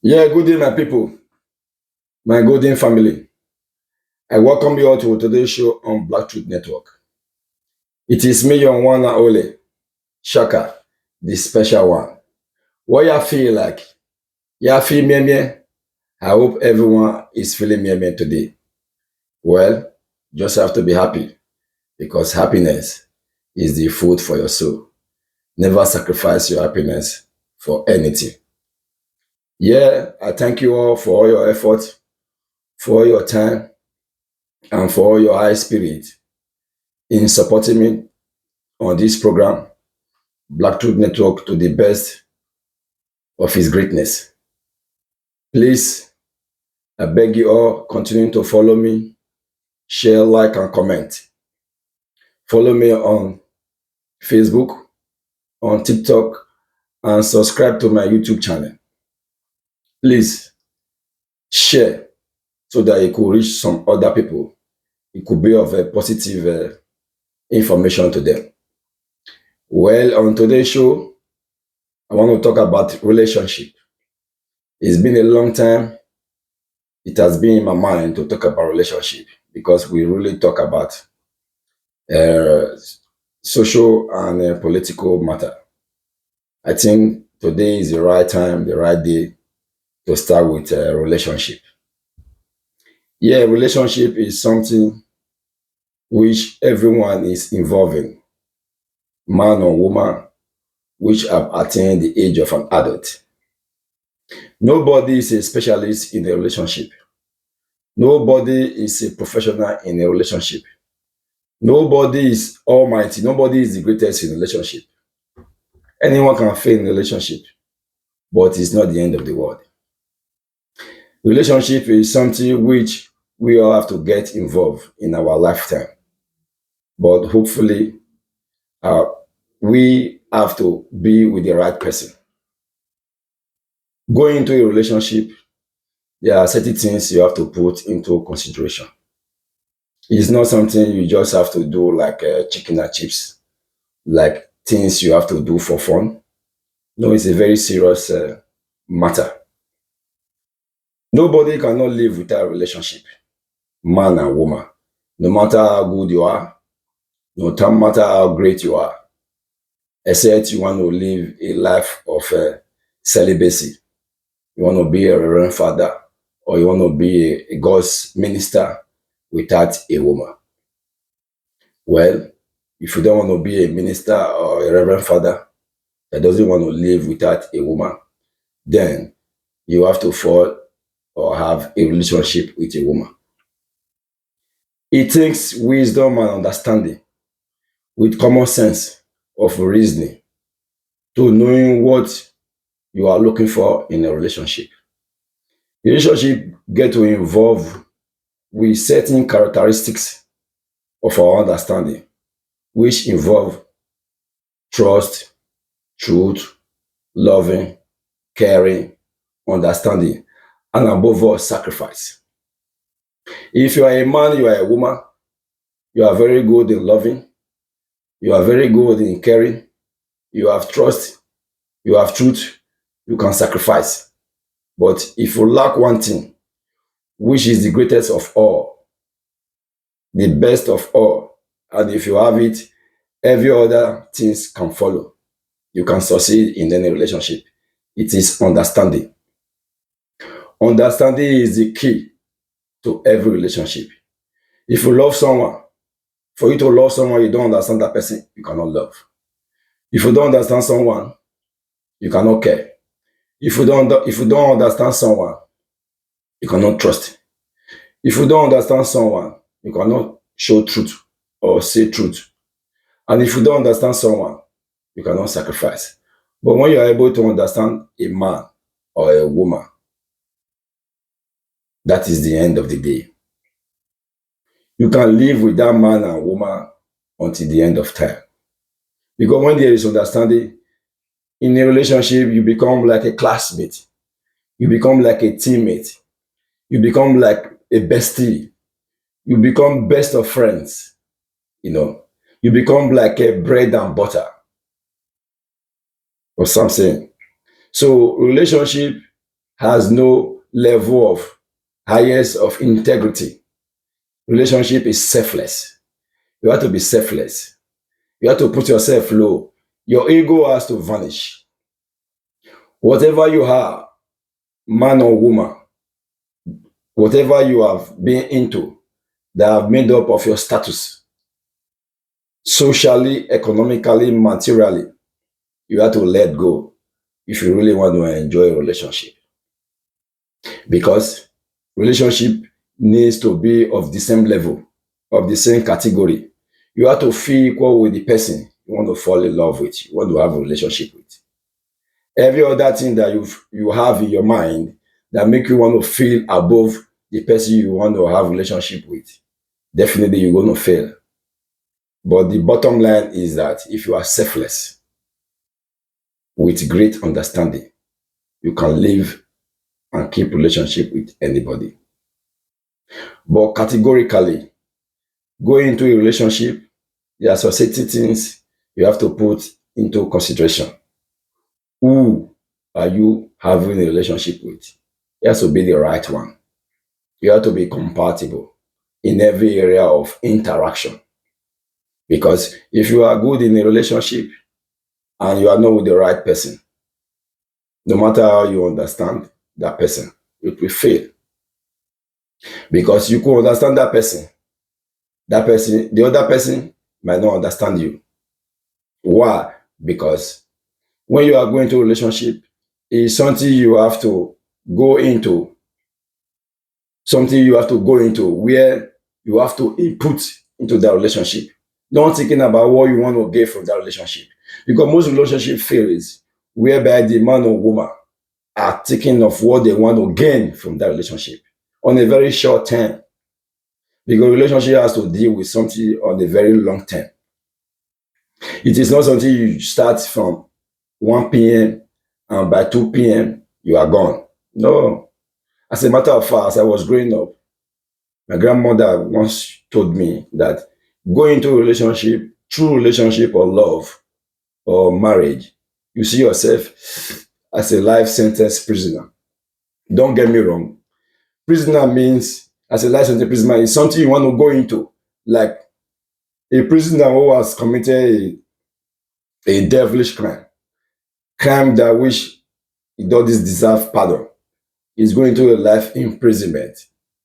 Yeah, good day, my people, my golden family. I welcome you all to today's show on Black Truth Network. It is me, your one and only, Shaka, the special one. What you feel like? You feel me? I hope everyone is feeling me today. Well, just have to be happy because happiness is the food for your soul. Never sacrifice your happiness for anything. Yeah, I thank you all for all your effort, for all your time, and for all your high spirit in supporting me on this program, Black Truth Network, to the best of its greatness. Please, I beg you all, continue to follow me, share, like, and comment. Follow me on Facebook, on TikTok, and subscribe to my YouTube channel. Please share so that it could reach some other people. It could be of a positive information to them. Well, on today's show, I want to talk about relationship. It's been a long time. It has been in my mind to talk about relationship because we really talk about uh, social and political matter. I think today is the right time, the right day to start with a relationship. Yeah, relationship is something which everyone is involved in, man or woman, which have attained the age of an adult. Nobody is a specialist in a relationship. Nobody is a professional in a relationship. Nobody is almighty. Nobody is the greatest in a relationship. Anyone can fail in a relationship, but it's not the end of the world. Relationship is something which we all have to get involved in our lifetime. But hopefully, uh, we have to be with the right person. Going into a relationship, there are certain things you have to put into consideration. It's not something you just have to do like chicken and chips, like things you have to do for fun. No, it's a very serious matter. Nobody cannot live without a relationship, man and woman. No matter how good you are, no matter how great you are, except you want to live a life of celibacy. You want to be a reverend father or you want to be a God's minister without a woman. Well, if you don't want to be a minister or a reverend father that doesn't want to live without a woman, then you have to fall or have a relationship with a woman. It takes wisdom and understanding with common sense of reasoning to knowing what you are looking for in a relationship. Relationship get to involve with certain characteristics of our understanding, which involve trust, truth, loving, caring, understanding, and above all, sacrifice. If you are a man, you are a woman, you are very good in loving, you are very good in caring, you have trust, you have truth, you can sacrifice. But if you lack one thing, which is the greatest of all, the best of all, and if you have it, every other things can follow. You can succeed in any relationship. It is understanding. Understanding is the key to every relationship. If you love someone, for you to love someone, you don't understand that person, you cannot love. If you don't understand someone, you cannot care. If you don't understand someone, you cannot trust. If you don't understand someone, you cannot show truth or say truth. And if you don't understand someone, you cannot sacrifice. But when you are able to understand a man or a woman, that is the end of the day. You can live with that man and woman until the end of time. Because when there is understanding, in a relationship, you become like a classmate. You become like a teammate. You become like a bestie. You become best of friends. You know, you become like a bread and butter or something. So relationship has no level of highest of integrity. Relationship is selfless. You have to be selfless. You have to put yourself low. Your ego has to vanish. Whatever you are, man or woman, whatever you have been into that have made up of your status, socially, economically, materially, you have to let go if you really want to enjoy a relationship. Because relationship needs to be of the same level, of the same category. You have to feel equal with the person you want to fall in love with, you want to have a relationship with. Every other thing that you have in your mind that make you want to feel above the person you want to have a relationship with, definitely you're going to fail. But the bottom line is that if you are selfless with great understanding, you can live and keep relationship with anybody. But categorically, going into a relationship, there are certain things you have to put into consideration. Who are you having a relationship with? It has to be the right one. You have to be compatible in every area of interaction. Because if you are good in a relationship and you are not with the right person, no matter how you understand that person, it will fail. Because you could understand the other person might not understand you. Why? Because when you are going to a relationship, it's something you have to go into, where you have to input into that relationship. Not thinking about what you want to get from that relationship. Because most relationship fails whereby the man or woman are thinking of what they want to gain from that relationship on a very short term. Because relationship has to deal with something on a very long term. It is not something you start from 1 p.m. and by 2 p.m. you are gone. No. As a matter of fact, as I was growing up, my grandmother once told me that going into a relationship, true relationship or love or marriage, you see yourself as a life sentence prisoner. Don't get me wrong. Prisoner means, as a life sentence prisoner, is something you want to go into. Like a prisoner who has committed a devilish crime that which he does deserve pardon. He's going to a life imprisonment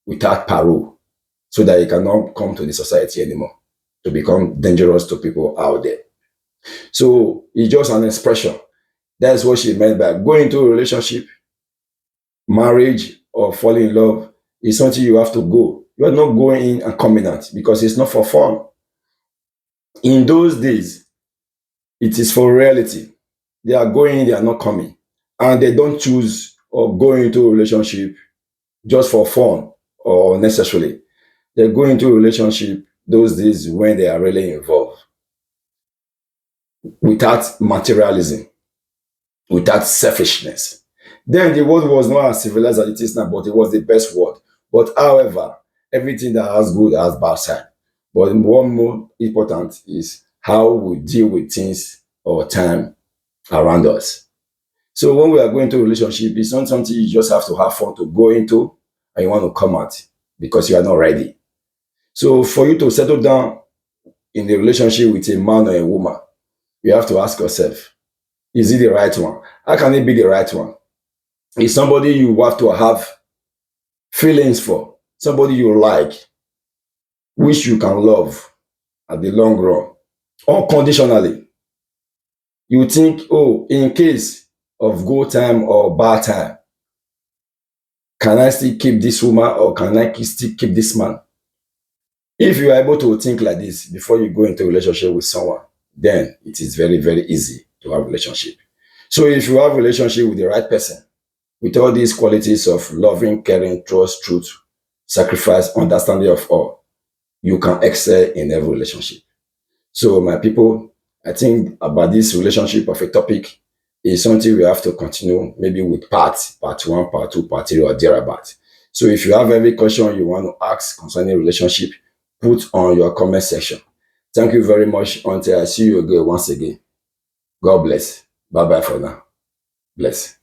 without parole so that he cannot come to the society anymore to become dangerous to people out there. So it's just an expression. That's what she meant by going into a relationship, marriage, or falling in love is something you have to go. You are not going in and coming out because it's not for fun. In those days, it is for reality. They are going in, they are not coming. And they don't choose or go into a relationship just for fun or necessarily. They go into a relationship those days when they are really involved without materialism, without selfishness. Then the world was not as civilized as it is now, but it was the best world. But however, everything that has good has bad side. But one more important is how we deal with things or time around us. So when we are going to a relationship, it's not something you just have to have fun to go into and you want to come out because you are not ready. So for you to settle down in a relationship with a man or a woman, you have to ask yourself, is it the right one? How can it be the right one? Is somebody you have to have feelings for, somebody you like, which you can love at the long run, unconditionally. You think, oh, in case of good time or bad time, can I still keep this woman or can I still keep this man? If you are able to think like this before you go into a relationship with someone, then it is very, very easy to have a relationship. So if you have a relationship with the right person, with all these qualities of loving, caring, trust, truth, sacrifice, understanding of all, you can excel in every relationship. So my people, I think about this relationship of a topic is something we have to continue maybe with part 1, part 2, part 3 or thereabout. So if you have every question you want to ask concerning relationship, put on your comment section. Thank you very much. Until I see you again once again. God bless. Bye bye for now. Bless.